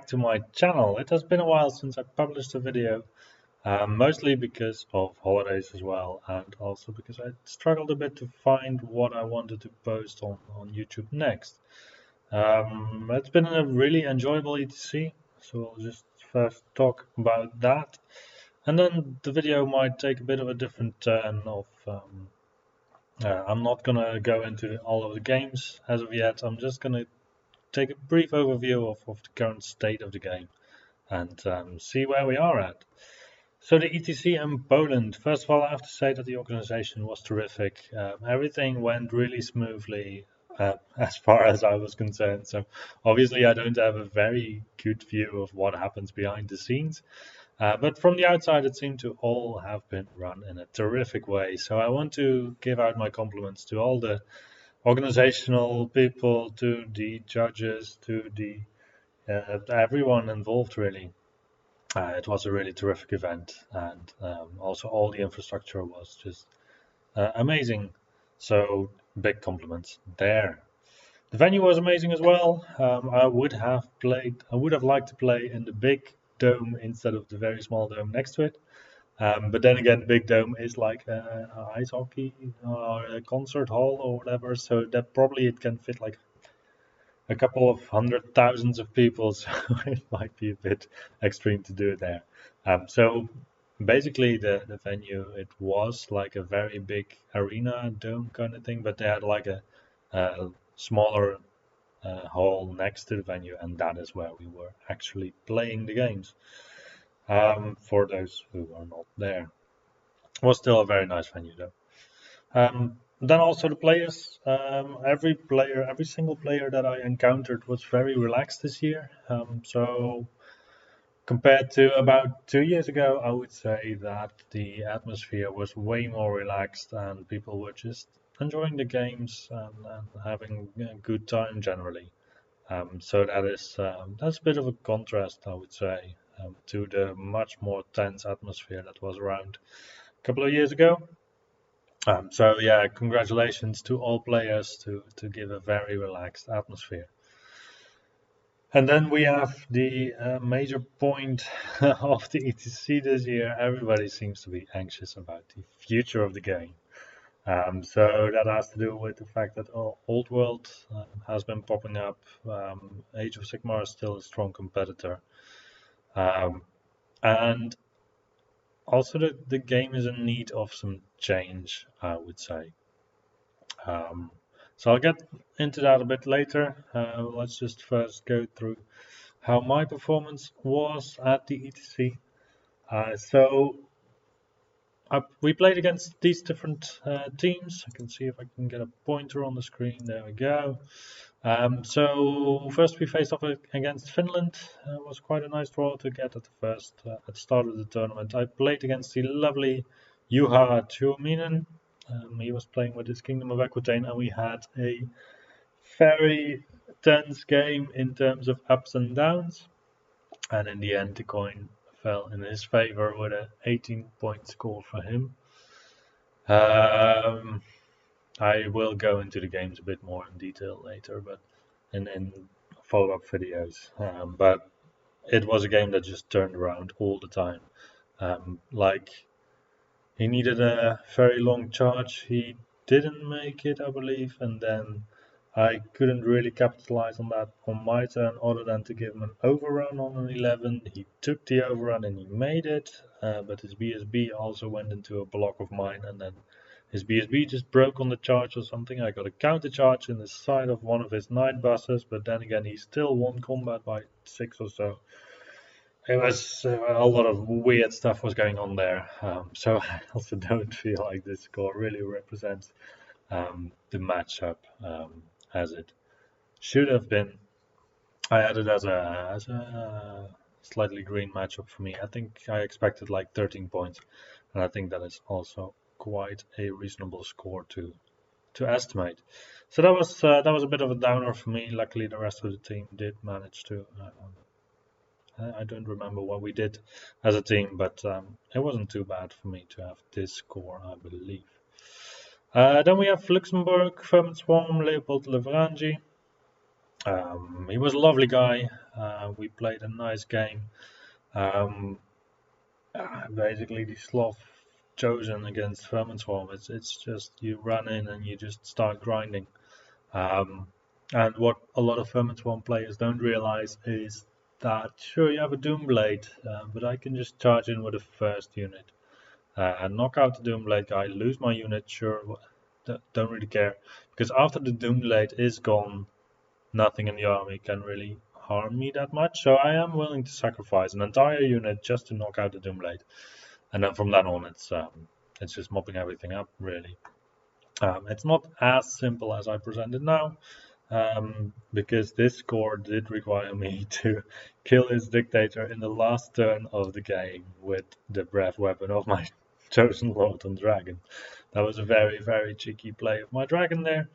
to my channel. It has been a while since I published a video, mostly because of holidays as well, and also because I struggled a bit to find what I wanted to post on YouTube next. It's been a really enjoyable ETC, so I'll just first talk about that, and then the video might take a bit of a different turn I'm not gonna go into all of the games as of yet. I'm just gonna take a brief overview of the current state of the game and see where we are at. So the ETC in Poland, first of all, I have to say that the organization was terrific. Everything went really smoothly as far as I was concerned. So obviously I don't have a very good view of what happens behind the scenes. But from the outside, it seemed to all have been run in a terrific way. So I want to give out my compliments to all the organizational people, to the judges, to the everyone involved really. It was a really terrific event, and also all the infrastructure was just amazing. So big compliments there. The venue was amazing as well. I would have liked to play in the big dome instead of the very small dome next to it. But then again, big dome is like a ice hockey or a concert hall or whatever, so that probably it can fit like a couple of hundred thousands of people, so it might be a bit extreme to do it there. So basically, the venue, it was like a very big arena dome kind of thing, but they had like a smaller hall next to the venue, and that is where we were actually playing the games. For those who are not there, it was still a very nice venue though. Then also the players, every single player that I encountered was very relaxed this year. So compared to about 2 years ago, I would say that the atmosphere was way more relaxed and people were just enjoying the games and having a good time generally. So that's a bit of a contrast, I would say, to the much more tense atmosphere that was around a couple of years ago. So yeah, congratulations to all players to give a very relaxed atmosphere. And then we have the major point of the ETC this year. Everybody seems to be anxious about the future of the game. So that has to do with the fact that Old World has been popping up. Age of Sigmar is still a strong competitor. And also the game is in need of some change, I would say. So I'll get into that a bit later. Let's just first go through how my performance was at the ETC. We played against these different teams. I can see if I can get a pointer on the screen. There we go. So first we faced off against Finland. It was quite a nice draw to get at the start of the tournament. I played against the lovely Juha Tuominen. He was playing with his Kingdom of Aquitaine, and we had a very tense game in terms of ups and downs. And in the end, the coin fell in his favor with an 18-point score for him. I will go into the games a bit more in detail later, but in follow-up videos. But it was a game that just turned around all the time. Like he needed a very long charge. He didn't make it, I believe, and then I couldn't really capitalize on that on my turn other than to give him an overrun on an 11. He took the overrun and he made it, but his BSB also went into a block of mine, and then his BSB just broke on the charge or something. I got a counter charge in the side of one of his night buses, but then again he still won combat by 6 or so. It was a lot of weird stuff was going on there, so I also don't feel like this score really represents the matchup as it should have been. I had it as a slightly green matchup for me. I think I expected like 13 points, and I think that is also quite a reasonable score to estimate. So that was a bit of a downer for me. Luckily, the rest of the team did manage to. I don't remember what we did as a team, but it wasn't too bad for me to have this score, I believe. Then we have Luxembourg, Vermin Swarm, Leopold Levrangi. He was a lovely guy. We played a nice game. Um, Basically, the Slav chosen against Vermintworm, it's just you run in and you just start grinding. Um, and what a lot of Vermintworm players don't realize is that sure you have a Doomblade, but I can just charge in with the first unit and knock out the Doomblade guy, lose my unit, sure, don't really care, because after the Doomblade is gone, nothing in the army can really harm me that much. So I am willing to sacrifice an entire unit just to knock out the Doomblade, and then from then on, it's just mopping everything up really. It's not as simple as I presented now, because this score did require me to kill his dictator in the last turn of the game with the breath weapon of my chosen lord and dragon. That was a very, very cheeky play of my dragon there.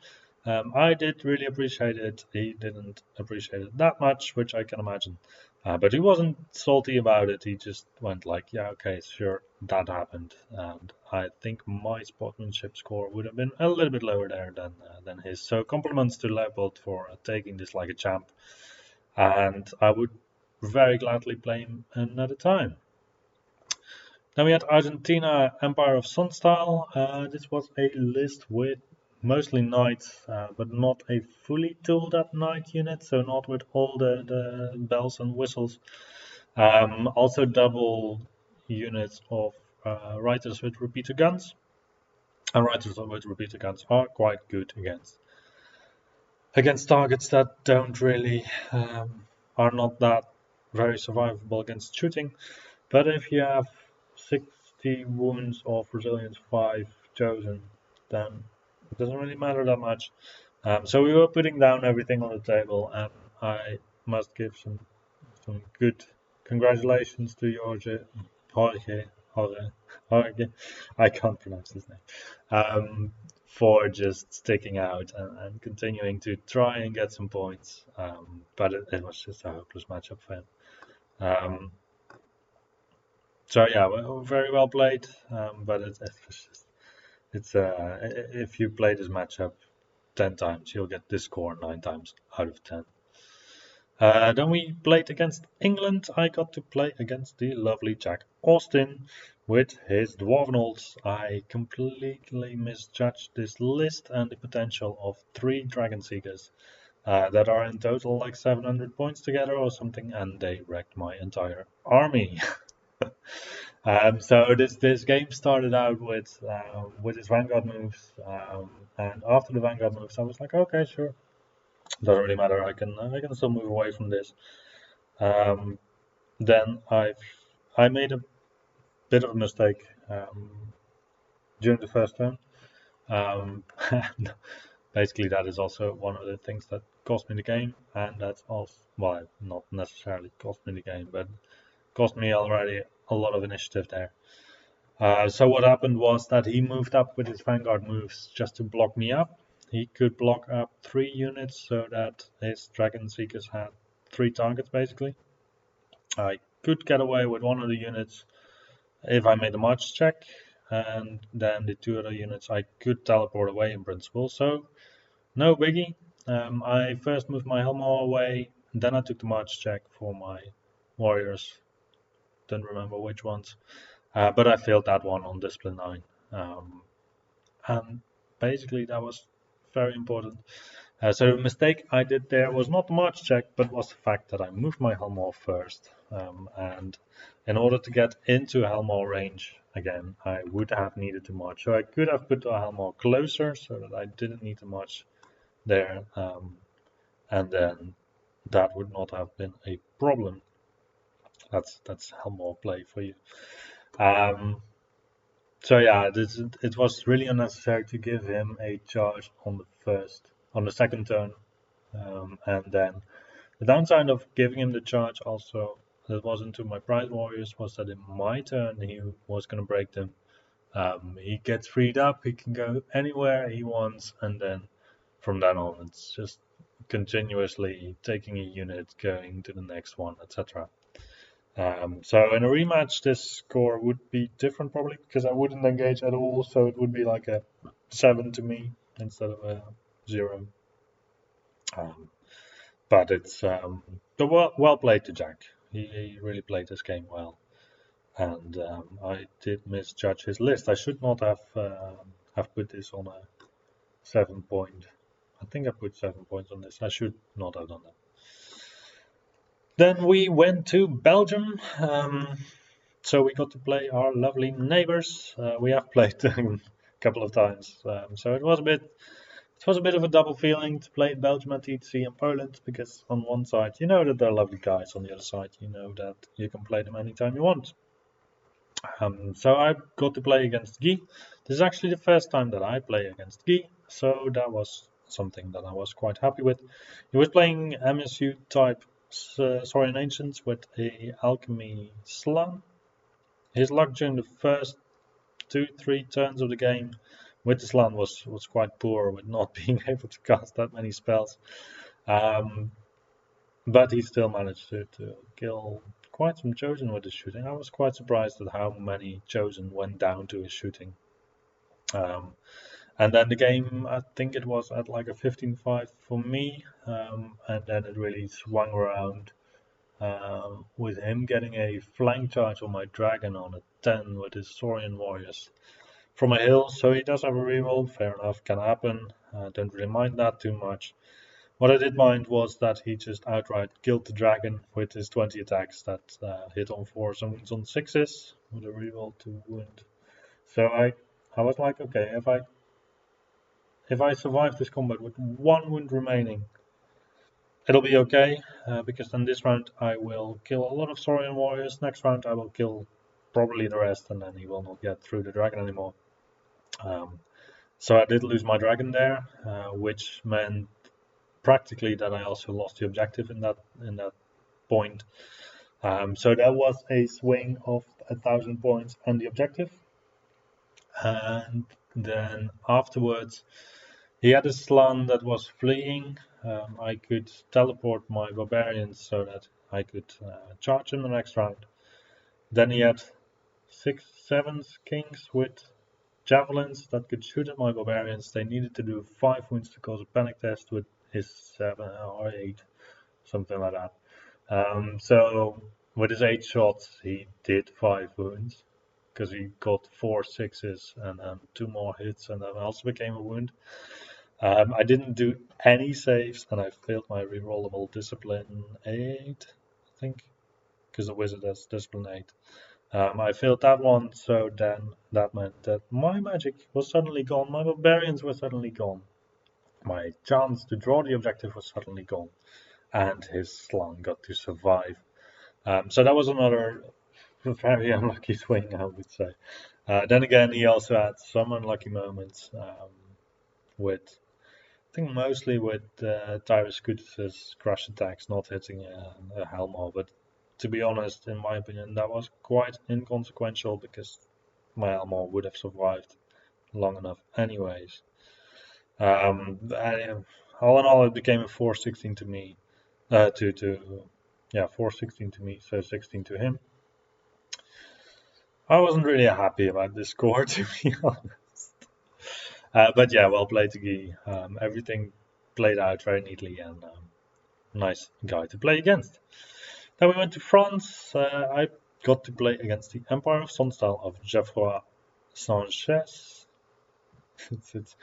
I did really appreciate it. He didn't appreciate it that much, which I can imagine. But he wasn't salty about it. He just went like, yeah, okay, sure, that happened. And I think my sportsmanship score would have been a little bit lower there than his. So compliments to Leopold for taking this like a champ. And I would very gladly play him another time. Then we had Argentina Empire of Sunstyle. This was a list with mostly knights, but not a fully tooled up knight unit, so not with all the bells and whistles. Also double units of riders with repeater guns. And riders with repeater guns are quite good against targets that don't really are not that very survivable against shooting. But if you have 60 wounds of resilience 5 chosen, then it doesn't really matter that much. So we were putting down everything on the table, and I must give some good congratulations to Jorge, I can't pronounce his name, for just sticking out and continuing to try and get some points. But it was just a hopeless matchup for him. So yeah, very well played. But if you play this matchup 10 times, you'll get this score 9 times out of 10. Then we played against England. I got to play against the lovely Jack Austin with his Dwarvenholds. I completely misjudged this list and the potential of 3 Dragon Seekers that are in total like 700 points together or something, and they wrecked my entire army. So this game started out with his Vanguard moves, and after the Vanguard moves, I was like, okay, sure, doesn't really matter. I can still move away from this. Then I made a bit of a mistake during the first turn. Basically, that is also one of the things that cost me the game, and that's also, well, not necessarily cost me the game, but cost me already a lot of initiative there. So what happened was that he moved up with his Vanguard moves just to block me up. He could block up 3 units so that his Dragon Seekers had 3 targets basically. I could get away with one of the units if I made a march check, and then the 2 other units I could teleport away in principle, so no biggie. I first moved my Helmar away, then I took the march check for my warriors. Don't remember which ones. But I failed that one on discipline 9. And basically that was very important. So the mistake I did there was not the march check, but was the fact that I moved my Helmar first. And in order to get into Helmar range again, I would have needed to march. So I could have put the Helmar closer so that I didn't need to march there. And then that would not have been a problem. That's Helmar play for you. So yeah, it was really unnecessary to give him a charge on the second turn, and then the downside of giving him the charge also, that wasn't to my prize warriors, was that in my turn he was going to break them. He gets freed up, he can go anywhere he wants, and then from then on it's just continuously taking a unit, going to the next one, etc. So in a rematch, this score would be different probably because I wouldn't engage at all. So it would be like a 7 to me instead of a 0. but it's well played to Jack. He really played this game well, and I did misjudge his list. I should not have put this on a 7 point. I think I put 7 points on this. I should not have done that. Then we went to Belgium. So we got to play our lovely neighbors. We have played a couple of times, so it was a bit of a double feeling to play Belgium at ETC and Poland, because on one side you know that they're lovely guys, on the other side you know that you can play them anytime you want. So I got to play against Guy. This is actually the first time that I play against Guy, so that was something that I was quite happy with. He was playing MSU type Saurian Ancients with a Alchemy Slan. His luck during the first 2-3 turns of the game with the Slan was quite poor, with not being able to cast that many spells. But he still managed to kill quite some Chosen with his shooting. I was quite surprised at how many Chosen went down to his shooting. And then the game, I think it was at like a 15-5 for me, and then it really swung around with him getting a flank charge on my dragon on a 10 with his Saurian warriors from a hill. So he does have a reroll, fair enough, can happen. Don't really mind that too much. What I did mind was that he just outright killed the dragon with his 20 attacks that hit on 4s and wounds on 6s with a reroll to wound. So I was like, okay, if I survive this combat with 1 wound remaining, it'll be okay, because then this round I will kill a lot of Saurian warriors. Next round I will kill probably the rest, and then he will not get through the dragon anymore. So I did lose my dragon there, which meant practically that I also lost the objective in that point. So that was a swing of 1,000 points and the objective. And then afterwards, he had a Slan that was fleeing. I could teleport my barbarians so that I could charge him the next round. Then he had 6-7 kings with javelins that could shoot at my barbarians. They needed to do 5 wounds to cause a panic test with his 7 or 8, something like that. So with his 8 shots, he did 5 wounds, because he got 4 6s and 2 more hits, and that also became a wound. I didn't do any saves, and I failed my rerollable discipline 8, I think, because the wizard has discipline 8. I failed that one, so then that meant that my magic was suddenly gone, my barbarians were suddenly gone, my chance to draw the objective was suddenly gone, and his Slan got to survive. So that was another very unlucky swing, I would say. Then again, he also had some unlucky moments with, I think mostly with Tyrus Kutus's crush attacks not hitting a Helmar, but to be honest, in my opinion, that was quite inconsequential, because my Helmar would have survived long enough anyways. All in all, it became a 4-16 to me. 4-16 to me, so 16 to him. I wasn't really happy about this score, to be honest. But yeah, well played to Guy. Everything played out very neatly, and nice guy to play against. Then we went to France. I got to play against the Empire of Sonstal of Geoffroy Sanchez. It's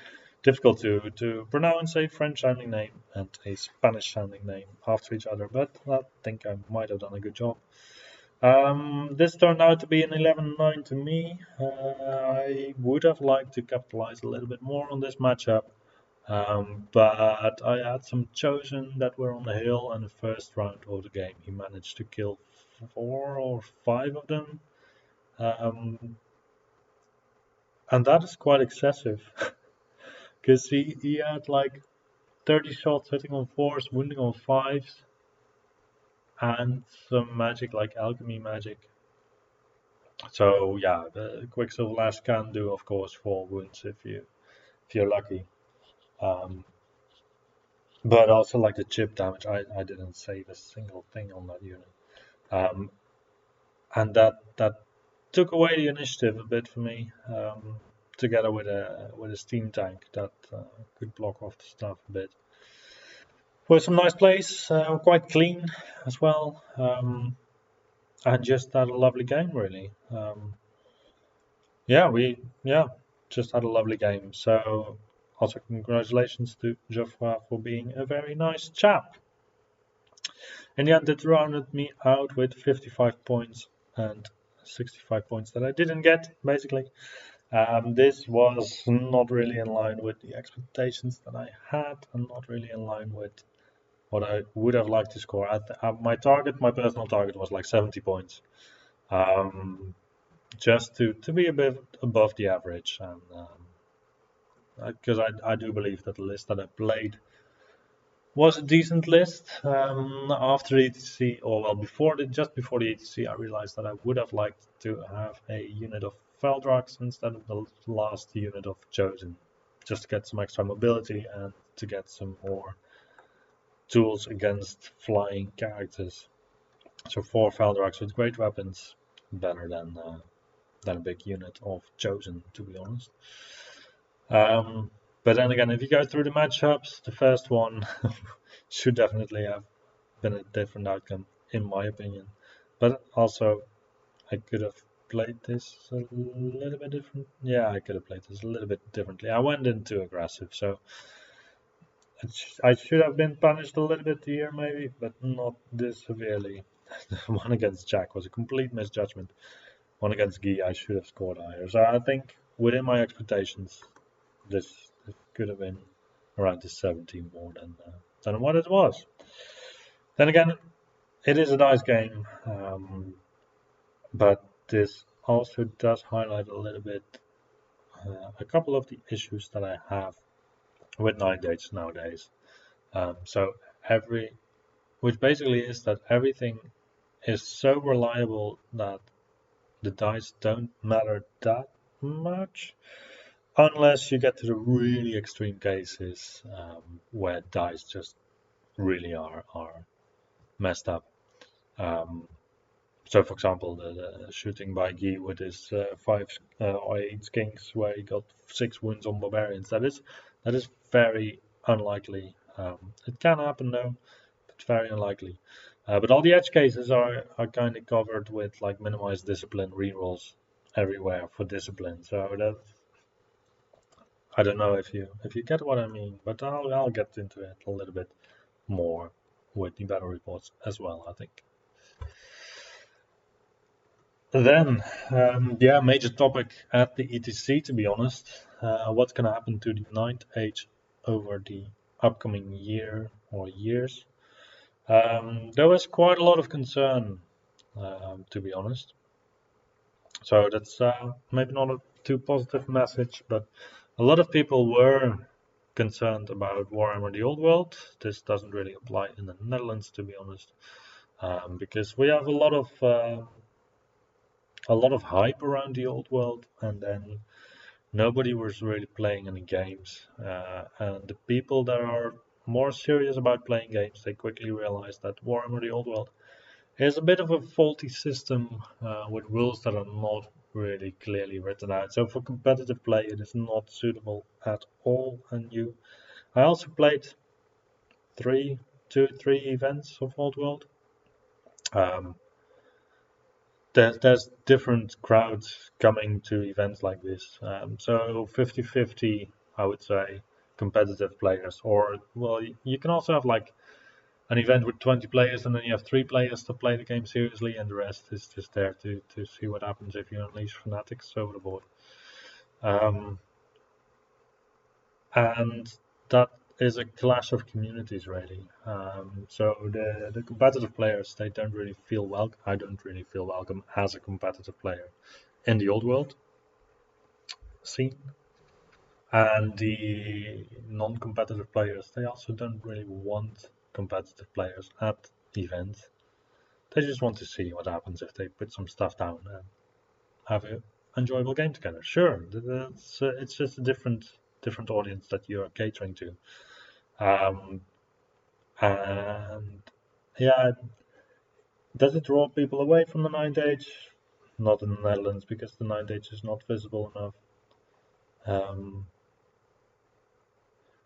difficult to pronounce a French-sounding name and a Spanish-sounding name after each other, but I think I might have done a good job. This turned out to be an 11-9 to me. I would have liked to capitalize a little bit more on this matchup, but I had some Chosen that were on the hill, and the first round of the game he managed to kill 4 or 5 of them. And that is quite excessive, because he had like 30 shots hitting on 4s, wounding on 5s, and some magic like alchemy magic. So yeah, the Quicksilver Lash can do, of course, 4 wounds if you're lucky. But also like the chip damage, I didn't save a single thing on that unit. And that took away the initiative a bit for me, together with a steam tank that could block off the stuff a bit. were some nice plays, quite clean as well, and just had a lovely game really. Yeah, just had a lovely game. So also congratulations to Geoffroy for being a very nice chap. In the end, it rounded me out with 55 points and 65 points that I didn't get, basically. This was not really in line with the expectations that I had, and not really in line with what I would have liked to score. My personal target was like 70 points, just to be a bit above the average, and because I do believe that the list that I played was a decent list. After ETC, or well, just before the ETC, I realized that I would have liked to have a unit of Feldrax instead of the last unit of Chosen, just to get some extra mobility and to get some more tools against flying characters. So 4 Feldrax with great weapons, better than a big unit of Chosen, to be honest. But then again, if you go through the matchups, the first one should definitely have been a different outcome, in my opinion. But also, I could have played this a little bit different. Yeah, I could have played this a little bit differently. I went in too aggressive, so I should have been punished a little bit here, maybe, but not this severely. One against Jack was a complete misjudgment. One against Guy, I should have scored higher. So I think within my expectations, this could have been around the 17 more than what it was. Then again, it is a nice game, but this also does highlight a little bit a couple of the issues that I have with 9 dates nowadays. So which basically is that everything is so reliable that the dice don't matter that much, unless you get to the really extreme cases where dice just really are messed up. So, for example, the shooting by Guy with his 5 or 8 kings, where he got 6 wounds on barbarians, that is very unlikely. It can happen though, but very unlikely. But all the edge cases are kind of covered with like minimized discipline rerolls everywhere for discipline. So that I don't know if you get what I mean, but I'll get into it a little bit more with the battle reports as well, I think. Then, yeah, major topic at the ETC, to be honest. What's going to happen to the Ninth Age over the upcoming year or years? There was quite a lot of concern, to be honest. So that's maybe not a too positive message, but a lot of people were concerned about Warhammer the Old World. This doesn't really apply in the Netherlands, to be honest, because we have a lot of hype around the Old World, and then nobody was really playing any games. And the people that are more serious about playing games, they quickly realize that Warhammer the Old World is a bit of a faulty system with rules that are not really clearly written out. So for competitive play, it is not suitable at all. I also played three events of Old World. Um, there's different crowds coming to events like this. So 50-50, I would say, competitive players. Or, well, you can also have like an event with 20 players and then you have 3 players to play the game seriously, and the rest is just there to see what happens if you unleash fanatics over the board. And that is a clash of communities, really. So the competitive players, they don't really feel welcome. I don't really feel welcome as a competitive player in the old world scene. And the non-competitive players, they also don't really want competitive players at events. They just want to see what happens if they put some stuff down and have an enjoyable game together. Sure, it's just a different audience that you are catering to. Um, and yeah, does it draw people away from the Ninth Age? Not in the Netherlands, because the Ninth Age is not visible enough. Um,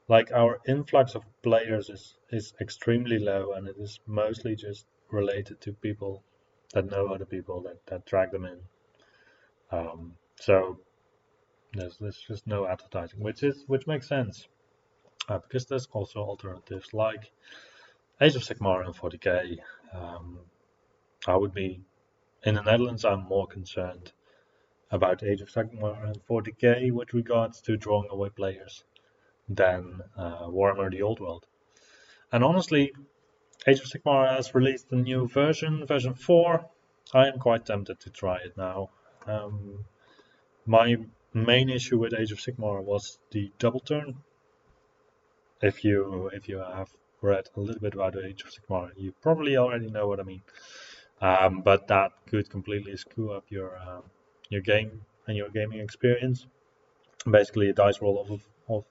like our influx of players is extremely low, and it is mostly just related to people that know other people that drag them in. So there's just no advertising, which makes sense because there's also alternatives like Age of Sigmar and 40k. Um, I would be in the Netherlands. I'm more concerned about Age of Sigmar and 40k with regards to drawing away players than Warhammer: The Old World. And honestly, Age of Sigmar has released a new version 4. I am quite tempted to try it now. My main issue with Age of Sigmar was the double turn. If you have read a little bit about Age of Sigmar, you probably already know what I mean. But that could completely screw up your game and your gaming experience. Basically, a dice roll of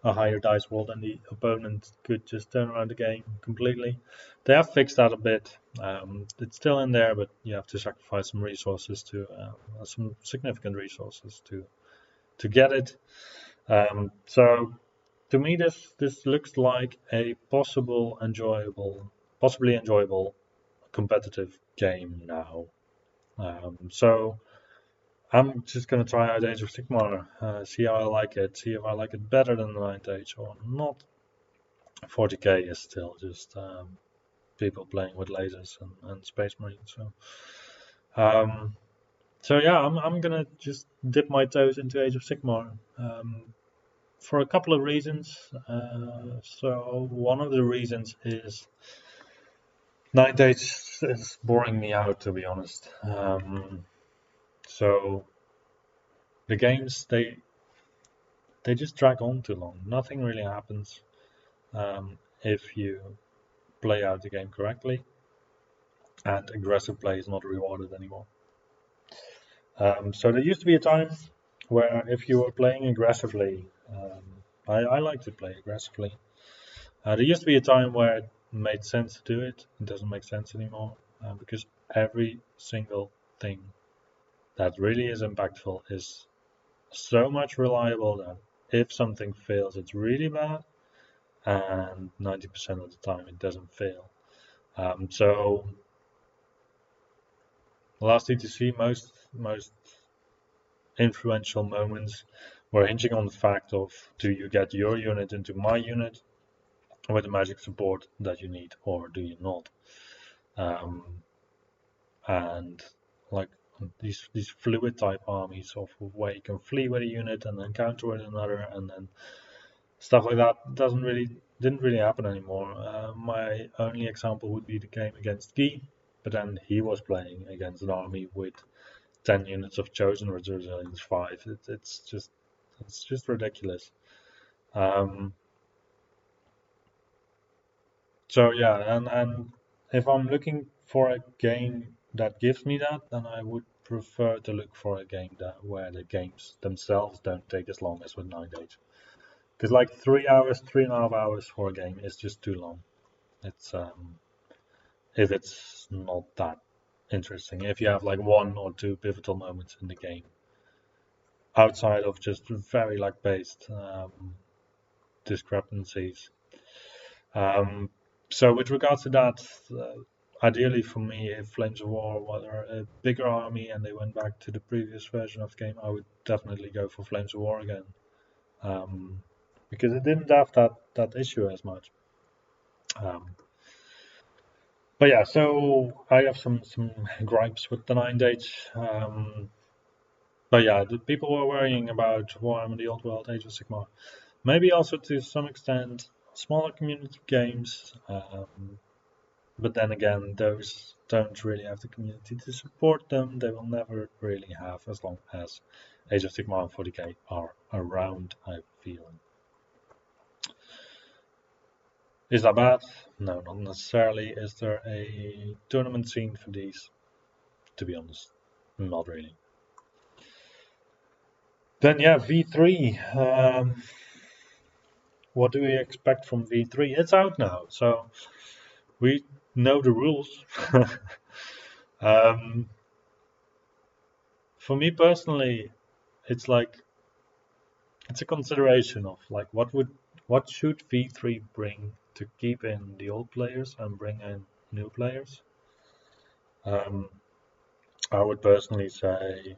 a higher dice roll than the opponent could just turn around the game completely. They have fixed that a bit. It's still in there, but you have to sacrifice some resources some significant resources to get it. So to me, this looks like a possibly enjoyable competitive game now. So I'm just gonna try out Age of Sigmar, see how I like it, see if I like it better than the Ninth Age or not. 40k is still just people playing with lasers and Space Marines. Um, so yeah, I'm gonna just dip my toes into Age of Sigmar for a couple of reasons. So one of the reasons is Ninth Age is boring me out, to be honest. So the games they just drag on too long. Nothing really happens if you play out the game correctly, and aggressive play is not rewarded anymore. So there used to be a time where if you were playing aggressively, I like to play aggressively. There used to be a time where it made sense to do it. It doesn't make sense anymore because every single thing that really is impactful is so much reliable that if something fails, it's really bad, and 90% of the time it doesn't fail. So last ETC, most influential moments were hinging on the fact of do you get your unit into my unit with the magic support that you need, or do you not? Um, and like these fluid type armies of where you can flee with a unit and then counter with another, and then stuff like that didn't really happen anymore. My only example would be the game against Guy, but then he was playing against an army with 10 units of chosen with resilience 5. It's just ridiculous. Um, so yeah, and if I'm looking for a game that gives me that, then I would prefer to look for a game that where the games themselves don't take as long as with Nine Days. Because like 3 hours, 3.5 hours for a game is just too long. It's if it's not that interesting. If you have like one or two pivotal moments in the game, outside of just very lag-based discrepancies. So with regards to that, ideally for me, if Flames of War were a bigger army and they went back to the previous version of the game, I would definitely go for Flames of War again. Because it didn't have that issue as much. But yeah, so I have some gripes with the 9 Age. But yeah, the people were worrying about Warhammer: The Old World, Age of Sigmar. Maybe also to some extent smaller community games. But then again, those don't really have the community to support them. They will never really have as long as Age of Sigmar and 40k are around, I feel. Is that bad? No, not necessarily. Is there a tournament scene for these? To be honest, not really. Then yeah, V3. What do we expect from V3? It's out now, so we know the rules. um, for me personally, it's like it's a consideration of like what what should V3 bring to keep in the old players and bring in new players? Um, I would personally say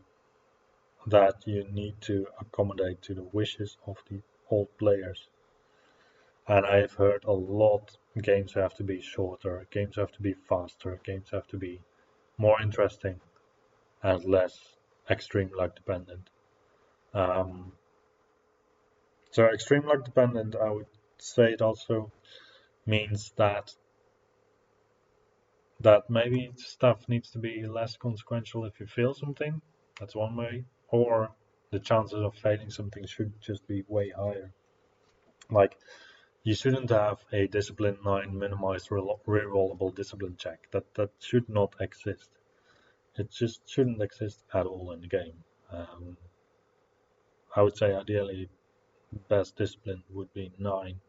that you need to accommodate to the wishes of the old players. And I've heard a lot games have to be shorter, games have to be faster, games have to be more interesting and less extreme luck dependent. Um, so extreme luck dependent, I would say it also means that maybe stuff needs to be less consequential if you fail something. That's one way. Or the chances of failing something should just be way higher. Like you shouldn't have a discipline 9 minimized rerollable discipline check. That should not exist. It just shouldn't exist at all in the game. I would say ideally best discipline would be 9,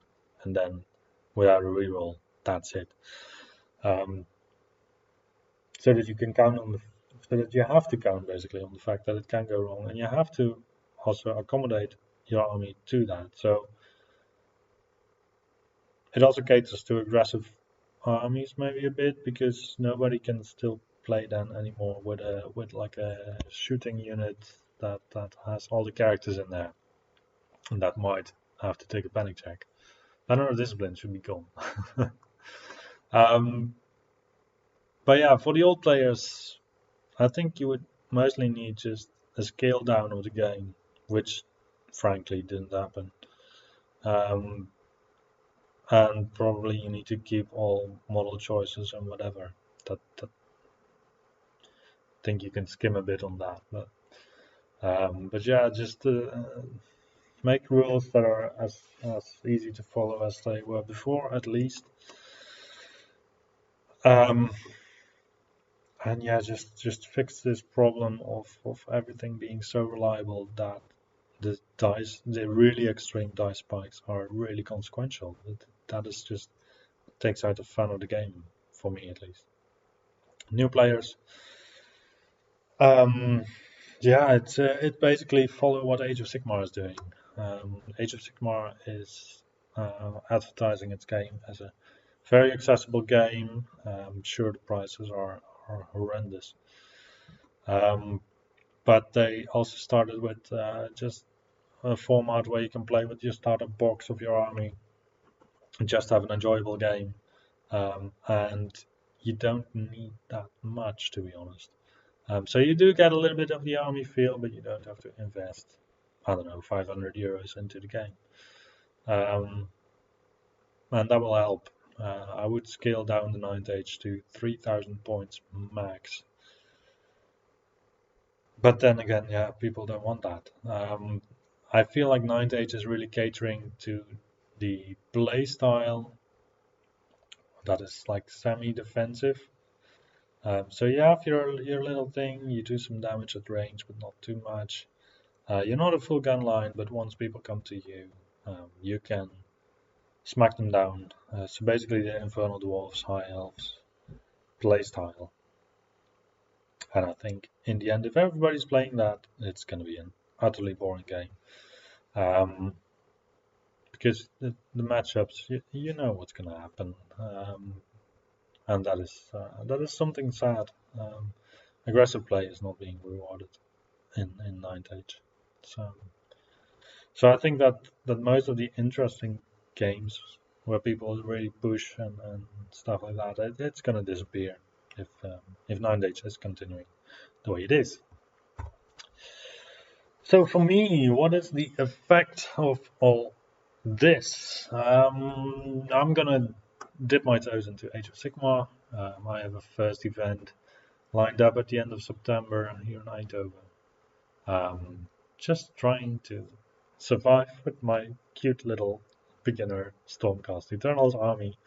and then without a reroll, that's it. Um, so that you can count on so that you have to count basically on the fact that it can go wrong, and you have to also accommodate your army to that. So it also caters to aggressive armies maybe a bit because nobody can still play then anymore with like a shooting unit that has all the characters in there, and that might have to take a panic check. Then our discipline should be gone. um, but yeah, for the old players, I think you would mostly need just a scale down of the game, which frankly didn't happen. Um, and probably you need to keep all model choices and whatever. That think you can skim a bit on that, but yeah, just make rules that are as easy to follow as they were before, at least. Um, and yeah, just fix this problem of everything being so reliable that the really extreme dice spikes are really consequential. That is just takes out the fun of the game for me at least. New players, um, yeah, it basically follow what Age of Sigmar is doing. Age of Sigmar is advertising its game as a very accessible game. Sure, the prices are horrendous, um, but they also started with just a format where you can play with your starter box of your army and just have an enjoyable game. And you don't need that much, to be honest. So you do get a little bit of the army feel, but you don't have to invest, I don't know, 500 euros into the game. And that will help. I would scale down the 9th age to 3000 points max. But then again, yeah, people don't want that. I feel like 9th age is really catering to the play style that is like semi-defensive. So you have your little thing, you do some damage at range, but not too much. You're not a full gun line, but once people come to you, you can smack them down. So basically, the Infernal Dwarves, High Elves playstyle. And I think in the end, if everybody's playing that, it's going to be an utterly boring game. Because the matchups, you know what's going to happen. And that is something sad. Aggressive play is not being rewarded in 9th age. So I think that most of the interesting games where people really push and stuff like that, it's gonna disappear if 9th age is continuing the way it is. So for me, what is the effect of all this? I'm gonna dip my toes into Age of Sigmar. I have a first event lined up at the end of September here in Eindhoven. Just trying to survive with my cute little beginner Stormcast Eternals army.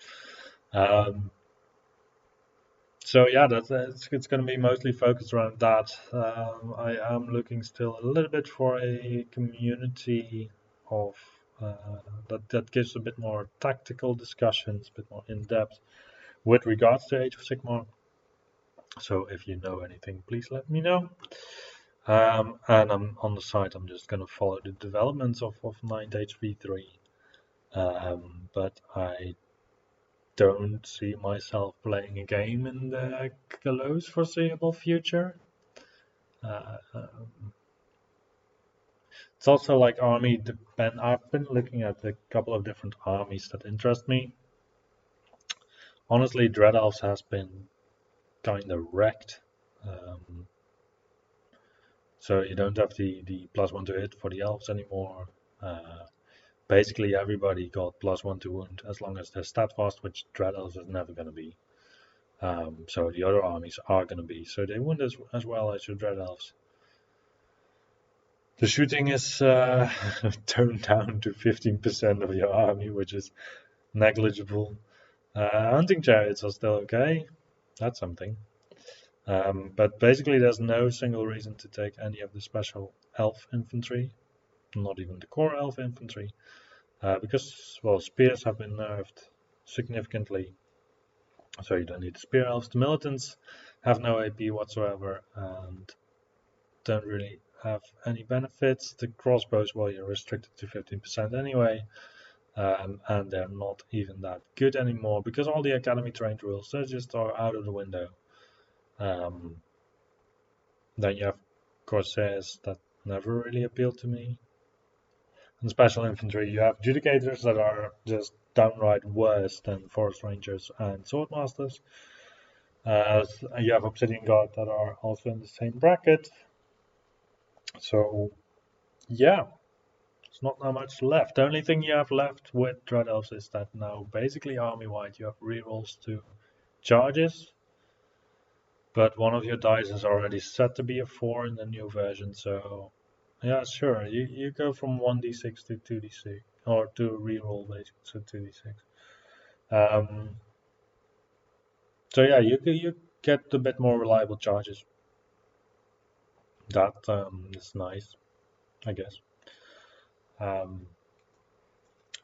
So yeah, it's going to be mostly focused around that. I am looking still a little bit for a community of that gives a bit more tactical discussions, a bit more in depth with regards to Age of Sigmar. So if you know anything, please let me know. And I'm on the side. I'm just going to follow the developments of 9th HV3. But I don't see myself playing a game in the close foreseeable future. It's also like army depend. I've been looking at a couple of different armies that interest me. Honestly, Dread Elves has been kind of wrecked. Um, so you don't have the +1 to hit for the elves anymore. Basically, everybody got +1 to wound as long as they're stat fast, which Dread Elves is never going to be. So the other armies are going to be. So they wound as well as your Dread Elves. The shooting is toned down to 15% of your army, which is negligible. Hunting chariots are still okay. That's something. But basically, there's no single reason to take any of the special elf infantry, not even the core elf infantry, because, well, spears have been nerfed significantly, so you don't need the spear elves. The militants have no AP whatsoever and don't really have any benefits. The crossbows, well, you're restricted to 15% anyway, and they're not even that good anymore because all the academy trained rules, they just are out of the window. Then you have corsairs that never really appealed to me. In special infantry, you have judicators that are just downright worse than forest rangers and swordmasters. You have obsidian guard that are also in the same bracket. So yeah, it's not that much left. The only thing you have left with Dread Elves is that now basically army-wide you have rerolls to charges, but one of your dice is already set to be a 4 in the new version, so yeah, sure, you go from 1d6 to 2d6, or to reroll basically, so 2d6. So yeah, you get a bit more reliable charges. That is nice, I guess. Um,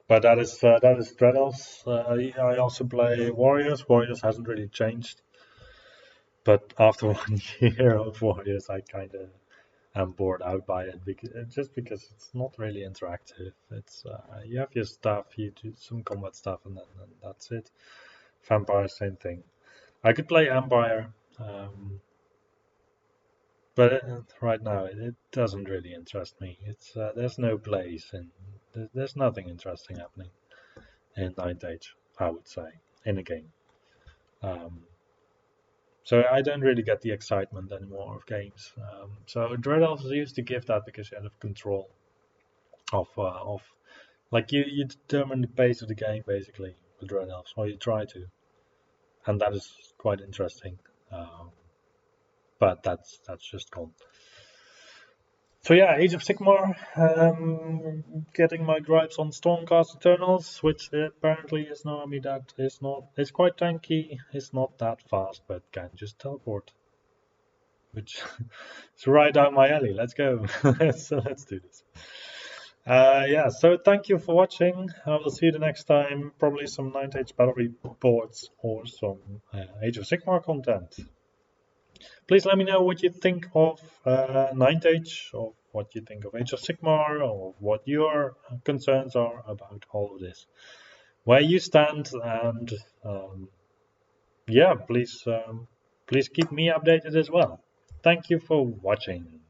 but that is Dread Elves. I also play Warriors. Warriors hasn't really changed, but after 1 year of Warriors, I kind of am bored out by it just because it's not really interactive. It's you have your stuff, you do some combat stuff, and then that's it. Vampire, same thing. I could play Empire, but right now it doesn't really interest me. It's there's no place and there's nothing interesting happening in Ninth Age, I would say, in a game. Um, so I don't really get the excitement anymore of games. So Dread Elves used to give that because you had control of like you determine the pace of the game basically with Dread Elves, or you try to, and that is quite interesting. Um, but that's just gone. So yeah, Age of Sigmar, getting my gripes on Stormcast Eternals, which apparently is an army that is not, it's quite tanky, it's not that fast, but can just teleport. Which is right down my alley, let's go. So let's do this. Yeah, so thank you for watching. I will see you the next time, probably some 9th Age battle reports or some Age of Sigmar content. Please let me know what you think of Ninth Age, or what you think of Age of Sigmar, or what your concerns are about all of this. Where you stand, and yeah, please keep me updated as well. Thank you for watching.